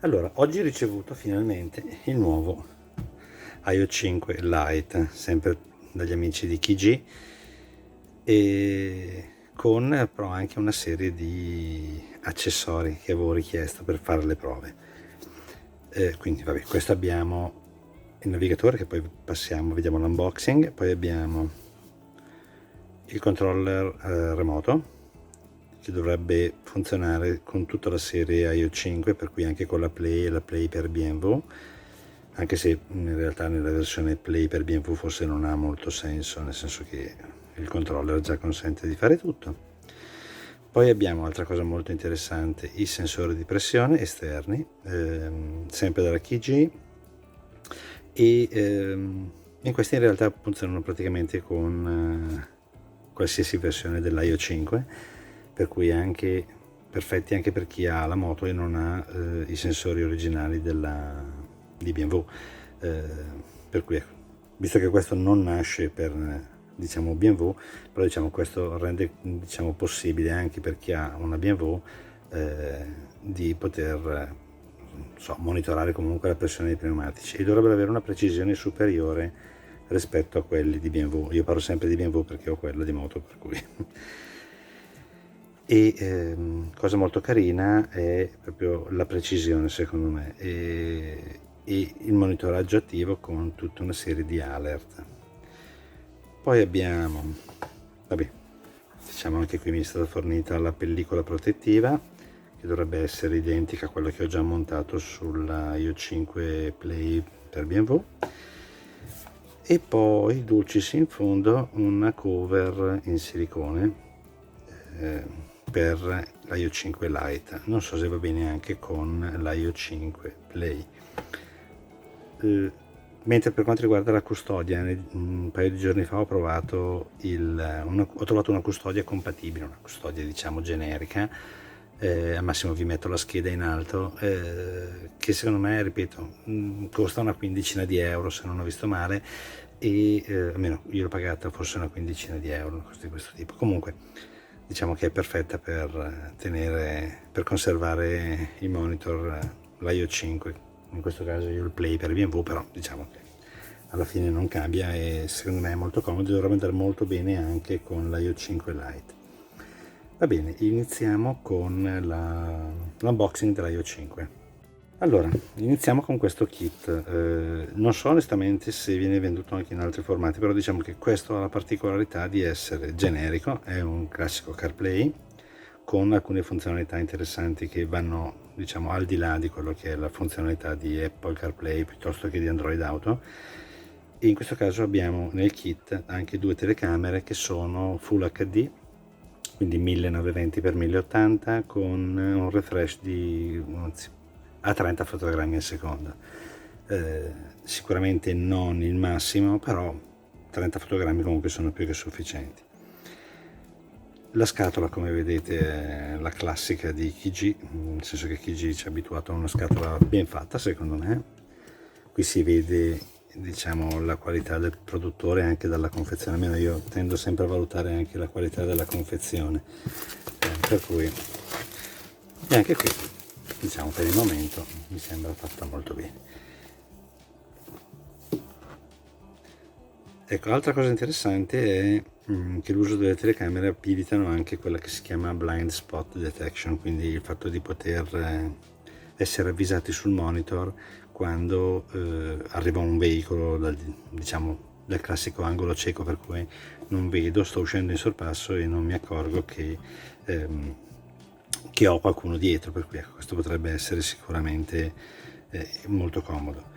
Allora, oggi ho ricevuto finalmente il nuovo iO 5 Lite, sempre dagli amici di Kiji, e con però anche una serie di accessori che avevo richiesto per fare le prove. Quindi vabbè, questo abbiamo il navigatore che poi passiamo, vediamo l'unboxing, poi abbiamo il controller remoto che dovrebbe funzionare con tutta la serie iO 5, per cui anche con la Play e la Play per BMW, anche se in realtà nella versione Play per BMW forse non ha molto senso, nel senso che il controller già consente di fare tutto. Poi abbiamo altra cosa molto interessante, i sensori di pressione esterni, sempre dalla Kiji, e in questi in realtà funzionano praticamente con qualsiasi versione dell'iO 5, per cui anche perfetti anche per chi ha la moto e non ha i sensori originali di BMW, per cui ecco, visto che questo non nasce per diciamo BMW, però diciamo questo rende diciamo possibile anche per chi ha una BMW di poter monitorare comunque la pressione dei pneumatici, e dovrebbero avere una precisione superiore rispetto a quelli di BMW. Io parlo sempre di BMW perché ho quella di moto, per cui e cosa molto carina è proprio la precisione, secondo me, e il monitoraggio attivo con tutta una serie di alert. Poi abbiamo, vabbè, diciamo anche qui mi è stata fornita la pellicola protettiva, che dovrebbe essere identica a quella che ho già montato sulla iO 5 Play per BMW, e poi dulcis in fondo una cover in silicone per l'iO 5 Lite. Non so se va bene anche con l'iO 5 Play. Mentre per quanto riguarda la custodia, un paio di giorni fa ho trovato una custodia compatibile, una custodia diciamo generica, al massimo vi metto la scheda in alto, che secondo me, ripeto, costa una quindicina di euro se non ho visto male, e almeno io l'ho pagata forse una quindicina di euro, una cosa di questo tipo. Comunque diciamo che è perfetta per conservare i monitor, l'iO 5, in questo caso io il Play per BMW, però diciamo che alla fine non cambia e secondo me è molto comodo, dovrebbe andare molto bene anche con l'iO 5 Lite. Va bene, iniziamo con l'unboxing dell'iO 5. Allora, iniziamo con questo kit. Non so onestamente se viene venduto anche in altri formati, però diciamo che questo ha la particolarità di essere generico, è un classico CarPlay con alcune funzionalità interessanti che vanno diciamo al di là di quello che è la funzionalità di Apple CarPlay piuttosto che di Android Auto. E in questo caso abbiamo nel kit anche due telecamere che sono Full HD, quindi 1920x1080 con un refresh a 30 fotogrammi al secondo. Sicuramente non il massimo, però 30 fotogrammi comunque sono più che sufficienti. La scatola, come vedete, è la classica di Kiji, nel senso che Kiji ci ha abituato a una scatola ben fatta, secondo me. Qui si vede diciamo la qualità del produttore anche dalla confezione, almeno io tendo sempre a valutare anche la qualità della confezione, per cui e anche qui diciamo per il momento mi sembra fatta molto bene. Ecco, altra cosa interessante è che l'uso delle telecamere abilitano anche quella che si chiama blind spot detection, quindi il fatto di poter essere avvisati sul monitor quando arriva un veicolo dal classico angolo cieco, per cui non vedo, sto uscendo in sorpasso e non mi accorgo che ho qualcuno dietro, per cui ecco, questo potrebbe essere sicuramente molto comodo.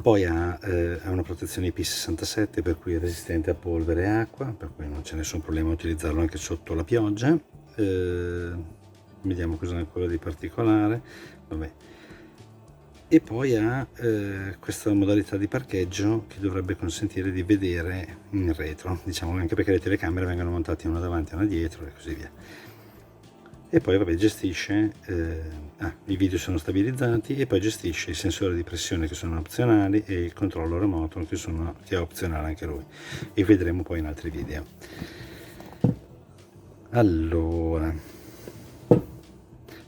Poi ha una protezione IP67, per cui è resistente a polvere e acqua, per cui non c'è nessun problema a utilizzarlo anche sotto la pioggia. Vediamo cosa ancora di particolare. Vabbè. E poi ha questa modalità di parcheggio che dovrebbe consentire di vedere in retro, diciamo, anche perché le telecamere vengono montate una davanti e una dietro e così via. E poi vabbè, gestisce i video sono stabilizzati, e poi gestisce i sensori di pressione che sono opzionali e il controllo remoto che è opzionale anche lui, e vedremo poi in altri video. Allora,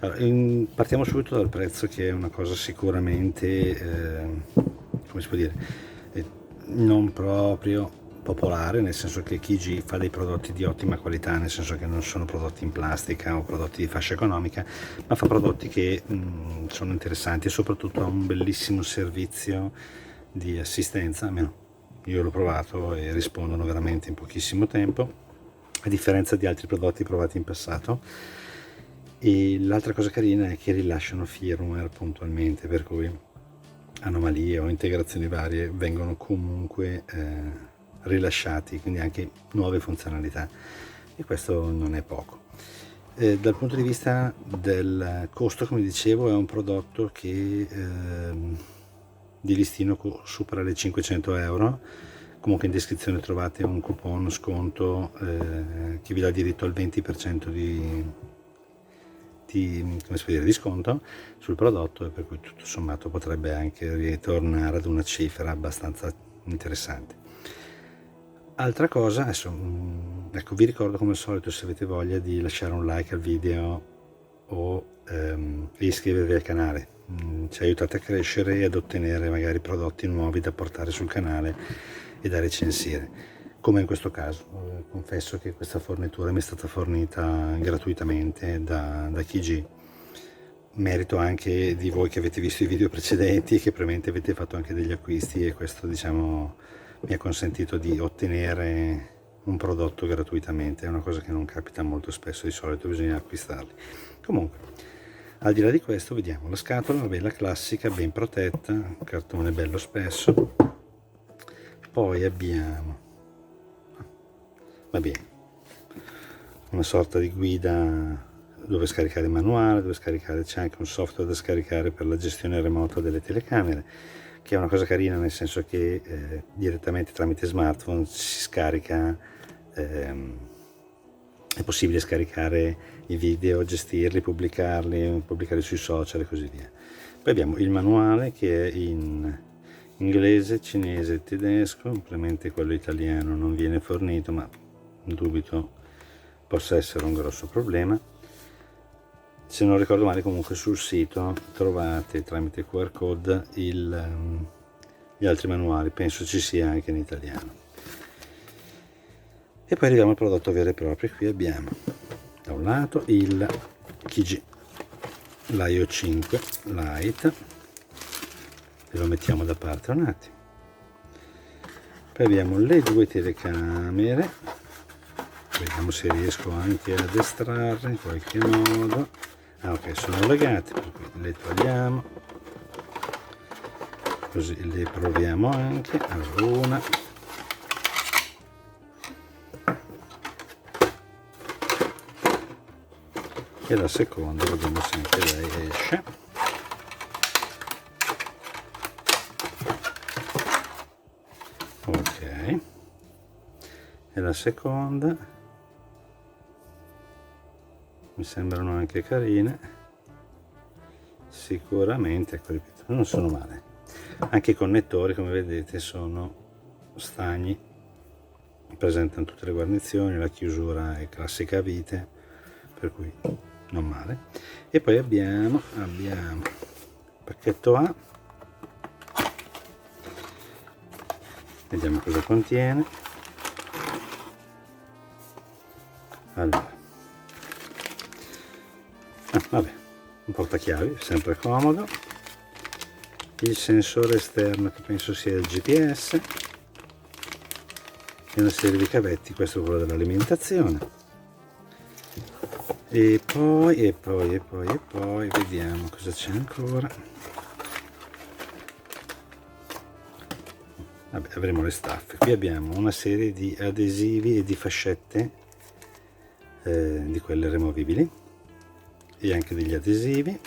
Allora, partiamo subito dal prezzo, che è una cosa sicuramente, come si può dire, non proprio popolare, nel senso che KG fa dei prodotti di ottima qualità, nel senso che non sono prodotti in plastica o prodotti di fascia economica, ma fa prodotti che sono interessanti e soprattutto ha un bellissimo servizio di assistenza, almeno io l'ho provato e rispondono veramente in pochissimo tempo, a differenza di altri prodotti provati in passato. E l'altra cosa carina è che rilasciano firmware puntualmente, per cui anomalie o integrazioni varie vengono comunque rilasciati, quindi anche nuove funzionalità, e questo non è poco. Dal punto di vista del costo, come dicevo, è un prodotto che di listino supera le 500 euro. Comunque in descrizione trovate un coupon sconto che vi dà diritto al 20% di sconto sul prodotto, e per cui tutto sommato potrebbe anche ritornare ad una cifra abbastanza interessante. Altra cosa, adesso ecco, vi ricordo come al solito, se avete voglia, di lasciare un like al video o di iscrivervi al canale, ci aiutate a crescere e ad ottenere magari prodotti nuovi da portare sul canale e da recensire, come in questo caso. Confesso che questa fornitura mi è stata fornita gratuitamente da KG, merito anche di voi che avete visto i video precedenti e che probabilmente avete fatto anche degli acquisti, e questo, diciamo, mi ha consentito di ottenere un prodotto gratuitamente. È una cosa che non capita molto spesso, di solito bisogna acquistarli. Comunque, al di là di questo, vediamo la scatola, una bella classica, ben protetta, un cartone bello spesso. Poi abbiamo, va bene, una sorta di guida dove scaricare il manuale, dove scaricare, c'è anche un software da scaricare per la gestione remota delle telecamere, che è una cosa carina, nel senso che direttamente tramite smartphone si scarica, è possibile scaricare i video, gestirli, pubblicarli sui social e così via. Poi abbiamo il manuale, che è in inglese, cinese e tedesco, ovviamente quello italiano non viene fornito, ma dubito possa essere un grosso problema. Se non ricordo male, comunque sul sito trovate tramite QR code gli altri manuali, penso ci sia anche in italiano. E poi arriviamo al prodotto vero e proprio. Qui abbiamo da un lato il KG l'IO 5 Lite, e lo mettiamo da parte un attimo. Poi abbiamo le due telecamere, vediamo se riesco anche ad estrarre in qualche modo. Ah, ok, sono legate, per cui le togliamo, così le proviamo anche. Allora, una, e la seconda, vediamo se anche lei esce. Ok, e la seconda mi sembrano anche carine, sicuramente, ecco, ripeto, non sono male. Anche i connettori, come vedete, sono stagni, presentano tutte le guarnizioni, la chiusura è classica a vite, per cui non male. E poi abbiamo il pacchetto A, vediamo cosa contiene. Allora, vabbè, un portachiavi, sempre comodo, il sensore esterno che penso sia il GPS, e una serie di cavetti, questo è quello dell'alimentazione. E poi vediamo cosa c'è ancora. Vabbè, avremo le staffe. Qui abbiamo una serie di adesivi e di fascette, di quelle removibili, e anche degli adesivi,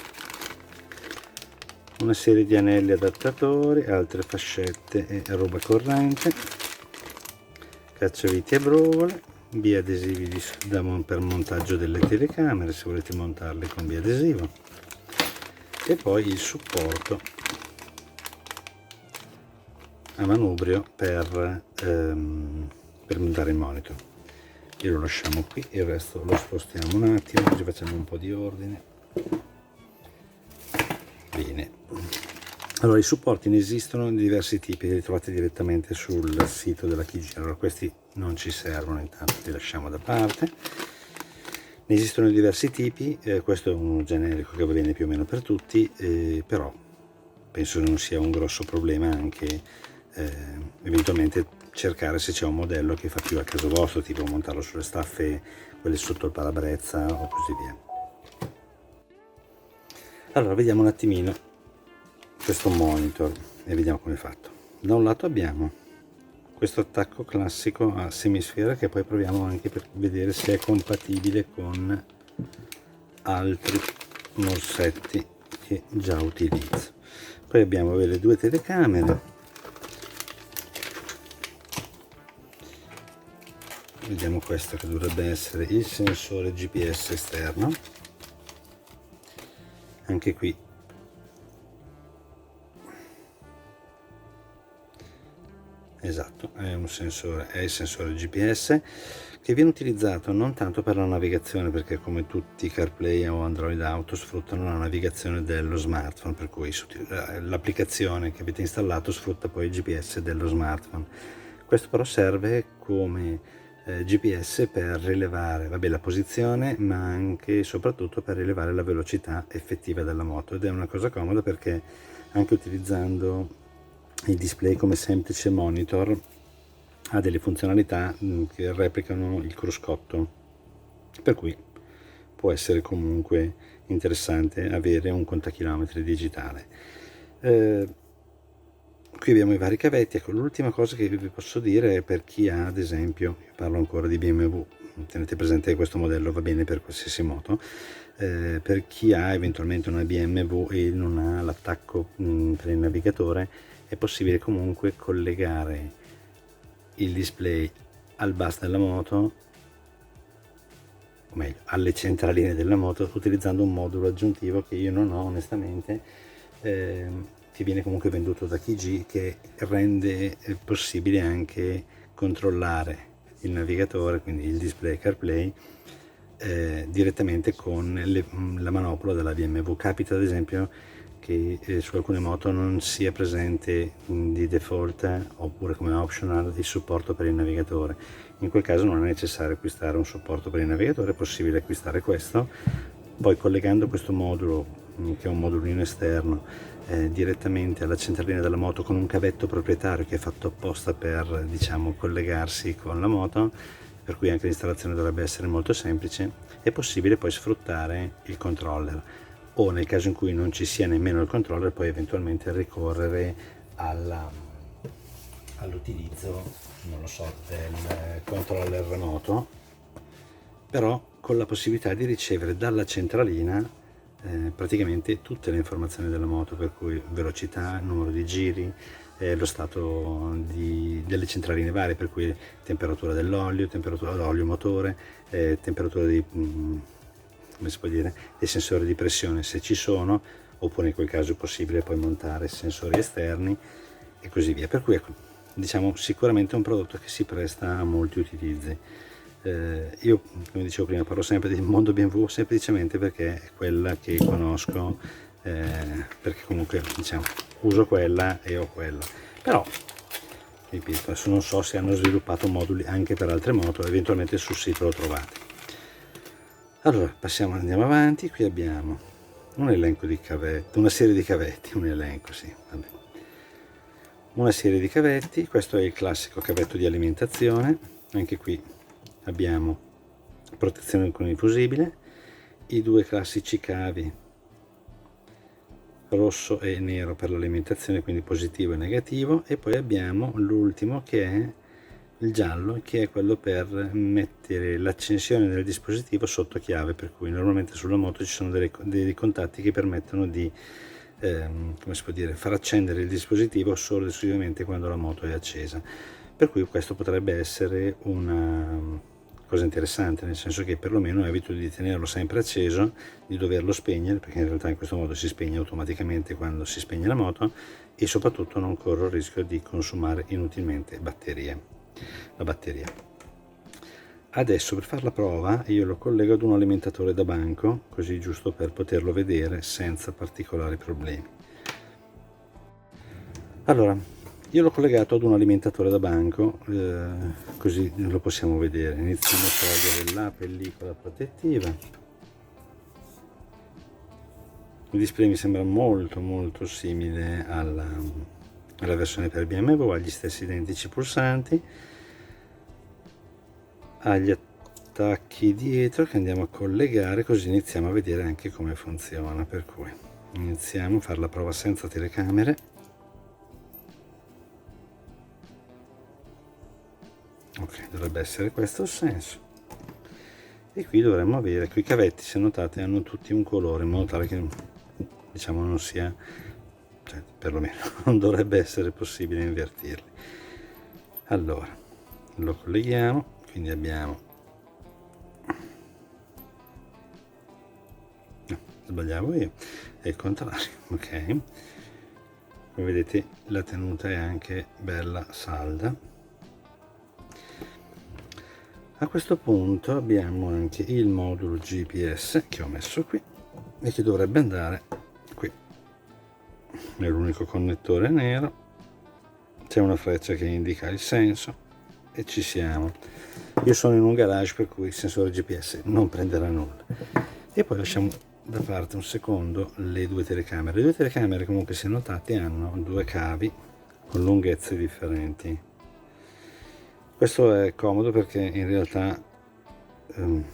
una serie di anelli adattatori, altre fascette e roba corrente, cacciaviti e bruvole, biadesivi per montaggio delle telecamere, se volete montarle con biadesivo, e poi il supporto a manubrio per montare il monitor. Io lo lasciamo qui, il resto lo spostiamo un attimo, così facciamo un po' di ordine. Allora, i supporti ne esistono di diversi tipi, li trovate direttamente sul sito della Kijiji. Allora, questi non ci servono, intanto li lasciamo da parte. Ne esistono di diversi tipi, questo è un generico che va bene più o meno per tutti, però penso non sia un grosso problema anche eventualmente cercare se c'è un modello che fa più a caso vostro, tipo montarlo sulle staffe, quelle sotto il parabrezza o così via. Allora, vediamo un attimino questo monitor e vediamo come è fatto. Da un lato abbiamo questo attacco classico a semisfera che poi proviamo anche per vedere se è compatibile con altri morsetti che già utilizzo. Poi abbiamo le due telecamere, vediamo questo che dovrebbe essere il sensore GPS esterno, anche qui esatto, è il sensore GPS che viene utilizzato non tanto per la navigazione, perché come tutti CarPlay o Android Auto sfruttano la navigazione dello smartphone, per cui l'applicazione che avete installato sfrutta poi il GPS dello smartphone. Questo però serve come GPS per rilevare la posizione, ma anche e soprattutto per rilevare la velocità effettiva della moto, ed è una cosa comoda perché anche utilizzando il display come semplice monitor ha delle funzionalità che replicano il cruscotto, per cui può essere comunque interessante avere un contachilometri digitale. Qui abbiamo i vari cavetti. Ecco, l'ultima cosa che vi posso dire è per chi ha, ad esempio, io parlo ancora di BMW, tenete presente che questo modello va bene per qualsiasi moto, per chi ha eventualmente una BMW e non ha l'attacco per il navigatore, è possibile comunque collegare il display al bus della moto, o meglio alle centraline della moto, utilizzando un modulo aggiuntivo che io non ho onestamente, che viene comunque venduto da Kijiji, che rende possibile anche controllare il navigatore, quindi il display CarPlay, direttamente con la manopola della BMW. Capita ad esempio che su alcune moto non sia presente di default oppure come optional il supporto per il navigatore. In quel caso non è necessario acquistare un supporto per il navigatore, è possibile acquistare questo, poi collegando questo modulo, che è un modulino esterno, direttamente alla centralina della moto con un cavetto proprietario che è fatto apposta per, diciamo, collegarsi con la moto, per cui anche l'installazione dovrebbe essere molto semplice. È possibile poi sfruttare il controller, o nel caso in cui non ci sia nemmeno il controller, poi eventualmente ricorrere all'utilizzo, non lo so, del controller remoto, però con la possibilità di ricevere dalla centralina praticamente tutte le informazioni della moto, per cui velocità, numero di giri, lo stato delle centraline varie, per cui temperatura dell'olio, temperatura dell'olio motore, temperatura di come si può dire, dei sensori di pressione se ci sono, oppure in quel caso è possibile poi montare sensori esterni e così via. Per cui ecco, diciamo sicuramente è un prodotto che si presta a molti utilizzi. Io, come dicevo prima, parlo sempre del mondo BMW semplicemente perché è quella che conosco, perché comunque diciamo uso quella e ho quella, però ripeto, adesso non so se hanno sviluppato moduli anche per altre moto, eventualmente sul sito lo trovate. Allora andiamo avanti. Qui abbiamo un elenco di cavetti, una serie di cavetti, un elenco, sì, vabbè. Una serie di cavetti. Questo è il classico cavetto di alimentazione, anche qui abbiamo protezione con il fusibile, i due classici cavi rosso e nero per l'alimentazione, quindi positivo e negativo, e poi abbiamo l'ultimo che è il giallo, che è quello per mettere l'accensione del dispositivo sotto chiave, per cui normalmente sulla moto ci sono dei contatti che permettono di come si può dire, far accendere il dispositivo solo ed esclusivamente quando la moto è accesa, per cui questo potrebbe essere una cosa interessante, nel senso che perlomeno evito di tenerlo sempre acceso, di doverlo spegnere, perché in realtà in questo modo si spegne automaticamente quando si spegne la moto, e soprattutto non corro il rischio di consumare inutilmente la batteria. Adesso per fare la prova io lo collego ad un alimentatore da banco, così giusto per poterlo vedere senza particolari problemi. Allora, io l'ho collegato ad un alimentatore da banco, così lo possiamo vedere. Iniziamo a togliere la pellicola protettiva. Il display mi sembra molto simile alla versione per BMW, ha gli stessi identici pulsanti, ha gli attacchi dietro che andiamo a collegare, così iniziamo a vedere anche come funziona. Per cui iniziamo a fare la prova senza telecamere. Ok, dovrebbe essere questo il senso. E qui dovremmo avere, qui i cavetti, se notate, hanno tutti un colore, in modo tale che, diciamo, non sia, cioè, perlomeno non dovrebbe essere possibile invertirli. Allora, lo colleghiamo, quindi abbiamo, no, sbagliavo io, è il contrario, ok. Come vedete la tenuta è anche bella salda. A questo punto abbiamo anche il modulo GPS che ho messo qui e che dovrebbe andare qui. È l'unico connettore nero, c'è una freccia che indica il senso e ci siamo. Io sono in un garage, per cui il sensore GPS non prenderà nulla. E poi lasciamo da parte un secondo le due telecamere. Le due telecamere, comunque, se notate, hanno due cavi con lunghezze differenti. Questo è comodo perché in realtà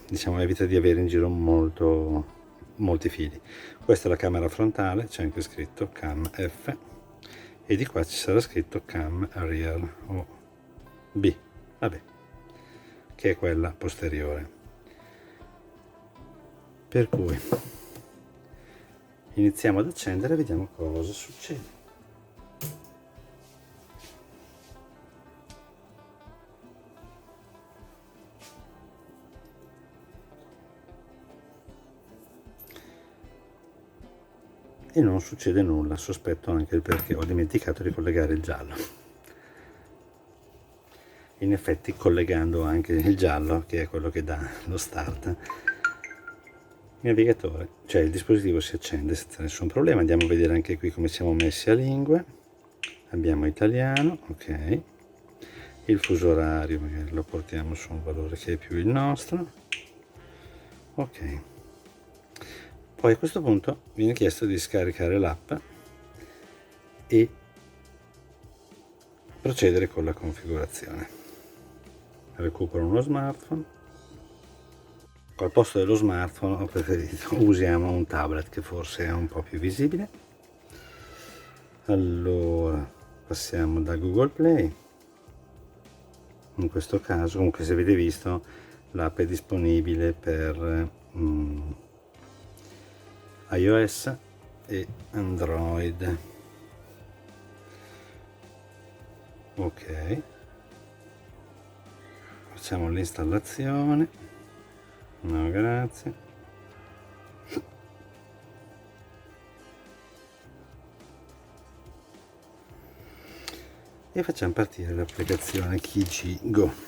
diciamo evita di avere in giro molti fili. Questa è la camera frontale, c'è anche scritto cam F e di qua ci sarà scritto cam rear o B, vabbè, che è quella posteriore. Per cui iniziamo ad accendere e vediamo cosa succede. E non succede nulla, sospetto anche perché ho dimenticato di collegare il giallo. In effetti, collegando anche il giallo, che è quello che dà lo start, il navigatore, cioè il dispositivo, si accende senza nessun problema. Andiamo a vedere anche qui come siamo messi a lingue. Abbiamo italiano, ok, il fuso orario magari lo portiamo su un valore che è più il nostro, ok. Poi a questo punto viene chiesto di scaricare l'app e procedere con la configurazione. Recupero uno smartphone. Al posto dello smartphone ho preferito usiamo un tablet che forse è un po' più visibile. Allora passiamo da Google Play. In questo caso, comunque, se avete visto, l'app è disponibile per iOS e Android. Ok, facciamo l'installazione. No, grazie. E facciamo partire l'applicazione Kiji Go.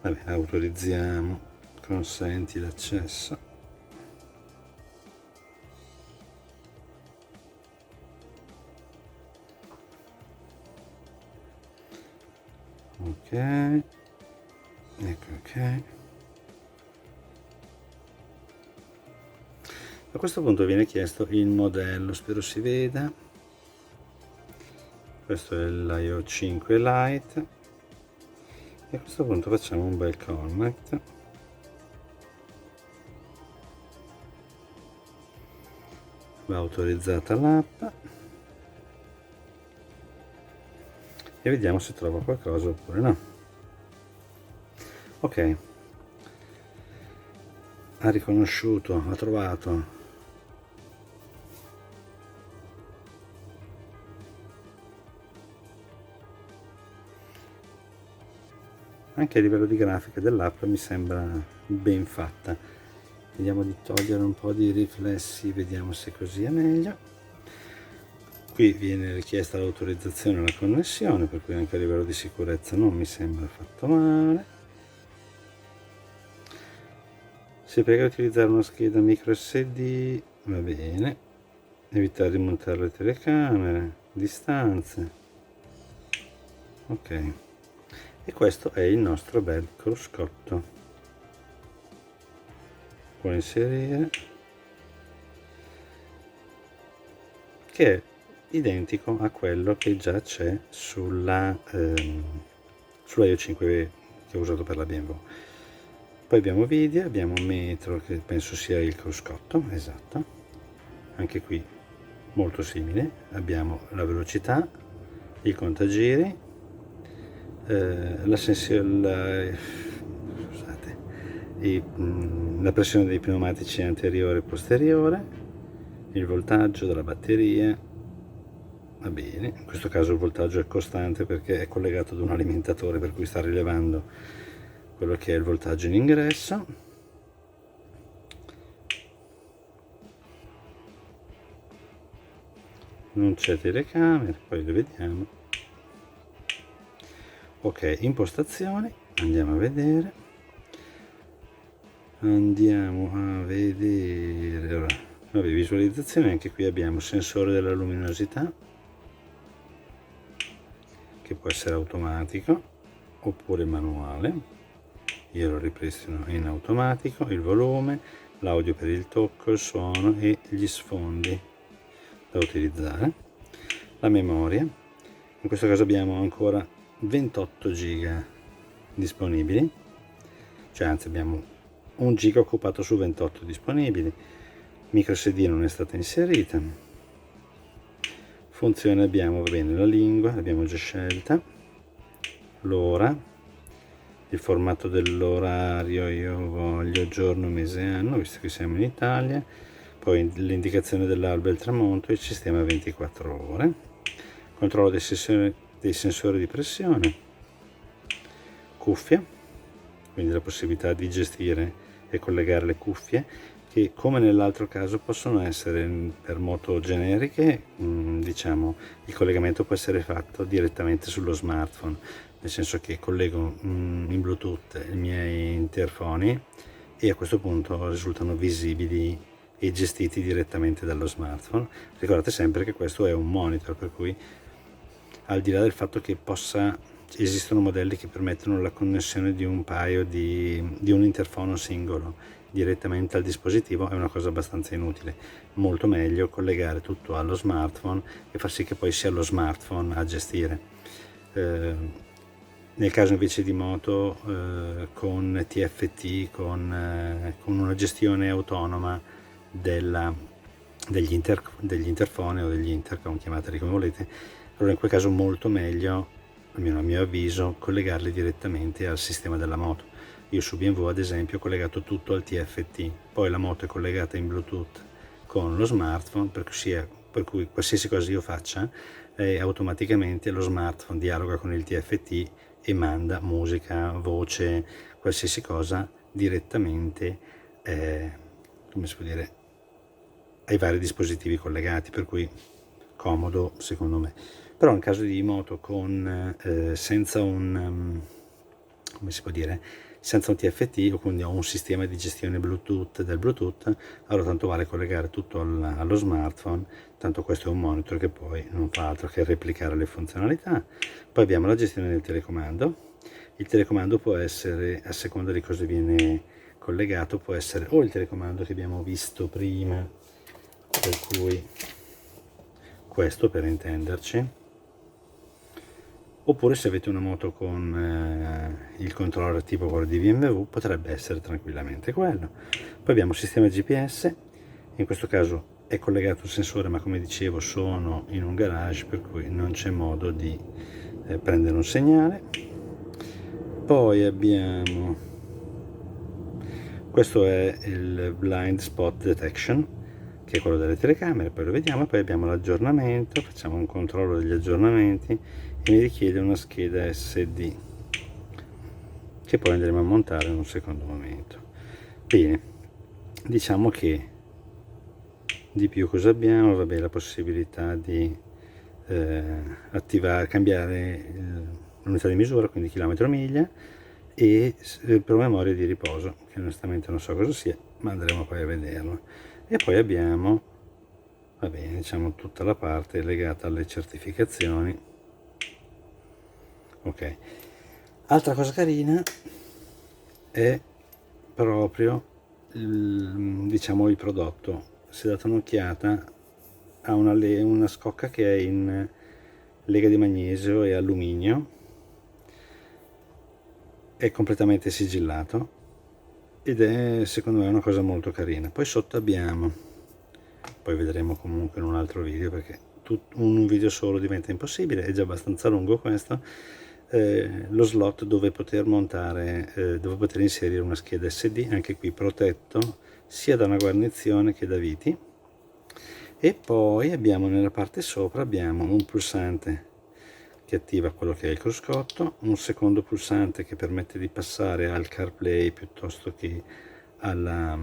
Vabbè, autorizziamo, consenti l'accesso. Ok, ecco, ok. A questo punto viene chiesto il modello, spero si veda. Questo è l'Io 5 Lite e a questo punto facciamo un bel connect. Va autorizzata l'app e vediamo se trova qualcosa oppure no. Ok, ha riconosciuto, ha trovato anche a livello di grafica dell'app, mi sembra ben fatta. Vediamo di togliere un po' di riflessi, vediamo se così è meglio. Qui viene richiesta l'autorizzazione alla connessione, per cui anche a livello di sicurezza non mi sembra fatto male. Si prega di utilizzare una scheda micro SD, va bene. Evitare di montare le telecamere, distanze. Ok. E questo è il nostro bel cruscotto. Può inserire, che è identico a quello che già c'è sulla Io 5 che ho usato per la BMW. Poi abbiamo video, abbiamo metro che penso sia il cruscotto, esatto, anche qui molto simile. Abbiamo la velocità, il contagiri, la pressione dei pneumatici anteriore e posteriore, il voltaggio della batteria. Va bene, in questo caso il voltaggio è costante perché è collegato ad un alimentatore, per cui sta rilevando quello che è il voltaggio in ingresso. Non c'è telecamere, poi le vediamo. Ok, impostazioni, andiamo a vedere. Allora, vabbè, visualizzazione, anche qui abbiamo sensore della luminosità, che può essere automatico oppure manuale. Io lo ripristino in automatico, il volume, l'audio per il tocco, il suono e gli sfondi da utilizzare. La memoria, in questo caso abbiamo ancora 28 giga disponibili, cioè anzi abbiamo 1 giga occupato su 28 disponibili. Micro SD non è stata inserita. Funzione abbiamo, va bene, la lingua l'abbiamo già scelta, l'ora, il formato dell'orario, io voglio giorno, mese, anno, visto che siamo in Italia, poi l'indicazione dell'alba e il tramonto, il sistema 24 ore, controllo dei sensori di pressione, cuffia, quindi la possibilità di gestire e collegare le cuffie, che come nell'altro caso possono essere per moto generiche, diciamo il collegamento può essere fatto direttamente sullo smartphone, nel senso che collego in Bluetooth i miei interfoni e a questo punto risultano visibili e gestiti direttamente dallo smartphone. Ricordate sempre che questo è un monitor, per cui al di là del fatto che esistono modelli che permettono la connessione di un paio di un interfono singolo direttamente al dispositivo, è una cosa abbastanza inutile. Molto meglio collegare tutto allo smartphone e far sì che poi sia lo smartphone a gestire. Nel caso invece di moto con TFT, con una gestione autonoma degli interfoni o degli intercom, chiamateli come volete, allora in quel caso molto meglio, almeno a mio avviso, collegarli direttamente al sistema della moto. Io su BMW ad esempio ho collegato tutto al TFT, poi la moto è collegata in Bluetooth con lo smartphone, per cui qualsiasi cosa io faccia automaticamente lo smartphone dialoga con il TFT e manda musica, voce, qualsiasi cosa direttamente come si può dire, ai vari dispositivi collegati, per cui comodo secondo me. Però in caso di moto senza un come si può dire, senza un TFT, o quindi ho un sistema di gestione Bluetooth del Bluetooth, allora tanto vale collegare tutto allo smartphone, tanto questo è un monitor che poi non fa altro che replicare le funzionalità. Poi abbiamo la gestione del telecomando. Il telecomando può essere, a seconda di cosa viene collegato, può essere o il telecomando che abbiamo visto prima, per cui questo per intenderci, oppure se avete una moto con il controller tipo quello di BMW potrebbe essere tranquillamente quello. Poi abbiamo il sistema GPS, in questo caso è collegato il sensore, ma come dicevo sono in un garage, per cui non c'è modo di prendere un segnale. Poi abbiamo, questo è il blind spot detection, che è quello delle telecamere, poi lo vediamo. Poi abbiamo l'aggiornamento, facciamo un controllo degli aggiornamenti e mi richiede una scheda SD che poi andremo a montare in un secondo momento. Bene, diciamo che di più cosa abbiamo? Vabbè, la possibilità di cambiare l'unità di misura, quindi chilometro miglia, e promemoria di riposo, che onestamente non so cosa sia, ma andremo poi a vederlo. E poi abbiamo, va bene, diciamo tutta la parte legata alle certificazioni. Ok, altra cosa carina è proprio diciamo il prodotto. Si è data un'occhiata a una scocca che è in lega di magnesio e alluminio, è completamente sigillato ed è secondo me una cosa molto carina. Poi sotto abbiamo, poi vedremo comunque in un altro video perché un video solo diventa impossibile, è già abbastanza lungo questo, lo slot dove poter montare, dove poter inserire una scheda SD, anche qui protetto sia da una guarnizione che da viti. E poi abbiamo nella parte sopra abbiamo un pulsante che attiva quello che è il cruscotto, un secondo pulsante che permette di passare al CarPlay piuttosto che alla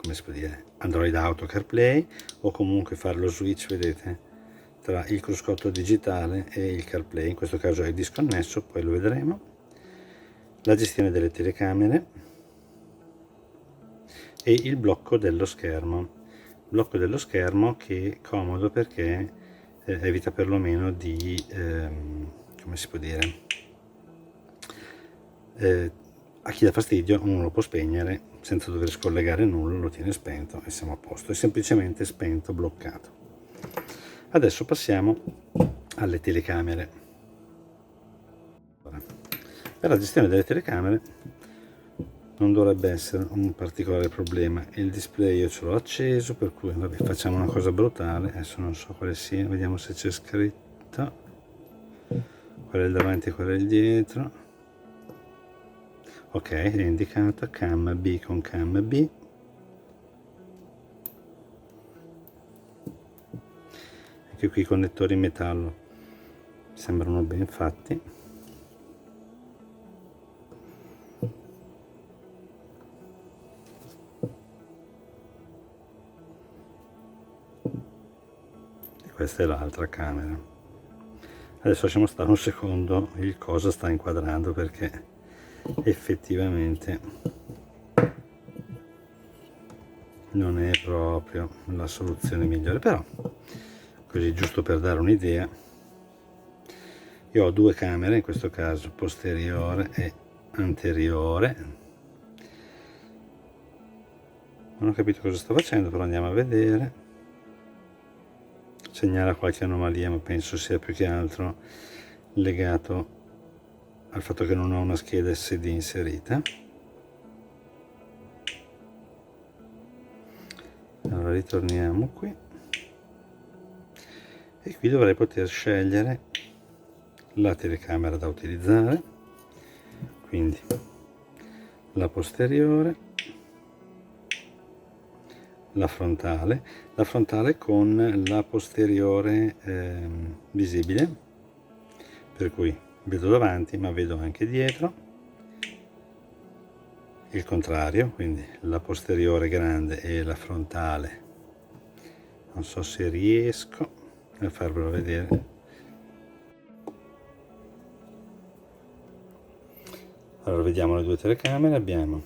come si può dire, Android Auto CarPlay, o comunque fare lo switch, vedete, tra il cruscotto digitale e il CarPlay. In questo caso è disconnesso, poi lo vedremo. La gestione delle telecamere e il blocco dello schermo. Blocco dello schermo che è comodo perché evita perlomeno di come si può dire, a chi dà fastidio uno lo può spegnere senza dover scollegare nulla, lo tiene spento e siamo a posto, è semplicemente spento, bloccato. Adesso passiamo alle telecamere. Per la gestione delle telecamere non dovrebbe essere un particolare problema. Il display io ce l'ho acceso, per cui vabbè, facciamo una cosa brutale, adesso non so quale sia, vediamo se c'è scritto qual è il davanti e qual è il dietro. Ok, è indicato cam B con cam B. Anche qui i connettori in metallo sembrano ben fatti. E questa è l'altra camera. Adesso lasciamo stare un secondo il cosa sta inquadrando perché effettivamente non è proprio la soluzione migliore, però così giusto per dare un'idea, io ho due camere, in questo caso posteriore e anteriore. Non ho capito cosa sto facendo, però andiamo a vedere. Segnala qualche anomalia, ma penso sia più che altro legato al fatto che non ho una scheda SD inserita. Allora ritorniamo qui e qui dovrei poter scegliere la telecamera da utilizzare, quindi la posteriore, la frontale con la posteriore visibile, per cui vedo davanti ma vedo anche dietro, il contrario, quindi la posteriore grande e la frontale. Non so se riesco a farvelo vedere. Allora vediamo le due telecamere, abbiamo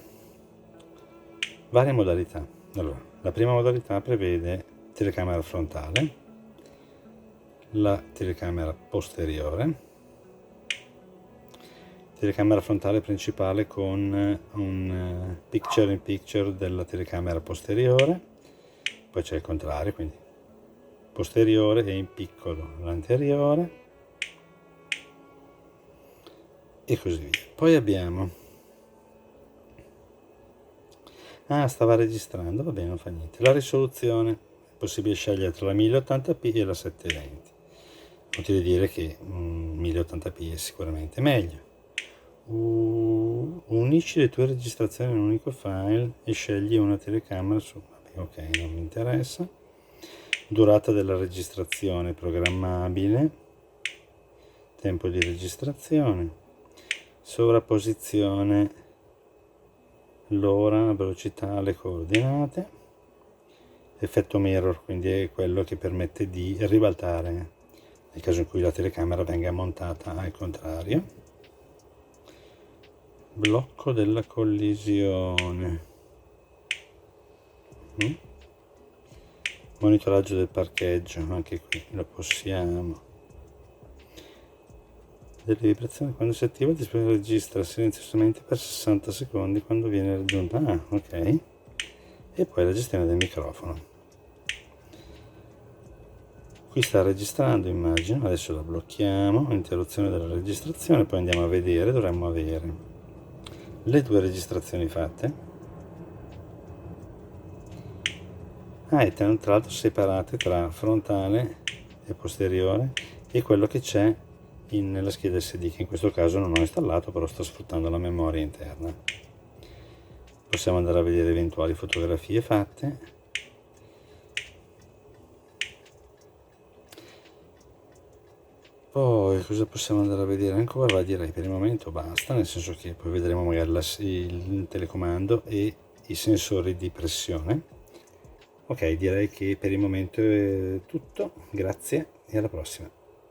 varie modalità. Allora, la prima modalità prevede telecamera frontale, la telecamera posteriore, telecamera frontale principale con un picture in picture della telecamera posteriore, poi c'è il contrario, quindi posteriore e in piccolo l'anteriore e così via. Poi abbiamo, stava registrando, va bene, non fa niente, la risoluzione, è possibile scegliere tra la 1080p e la 720. Utile dire che 1080p è sicuramente meglio. Unisci le tue registrazioni in un unico file e scegli una telecamera su, vabbè, ok, non mi interessa. Durata della registrazione programmabile, tempo di registrazione, sovrapposizione, l'ora, la velocità, le coordinate, effetto mirror, quindi è quello che permette di ribaltare nel caso in cui la telecamera venga montata al contrario. Blocco della collisione, Mm? Monitoraggio del parcheggio, anche qui lo possiamo. Delle vibrazioni quando si attiva il display registra silenziosamente per 60 secondi quando viene raggiunta. Ah, ok. E poi la gestione del microfono. Qui sta registrando, immagino, adesso la blocchiamo, interruzione della registrazione, poi andiamo a vedere, dovremmo avere le due registrazioni fatte. E tra l'altro separate tra frontale e posteriore e quello che c'è nella scheda SD, che in questo caso non ho installato, però sto sfruttando la memoria interna. Possiamo andare a vedere eventuali fotografie fatte. Poi cosa possiamo andare a vedere ancora? Direi per il momento basta, nel senso che poi vedremo magari il telecomando e i sensori di pressione. Ok, direi che per il momento è tutto, grazie e alla prossima.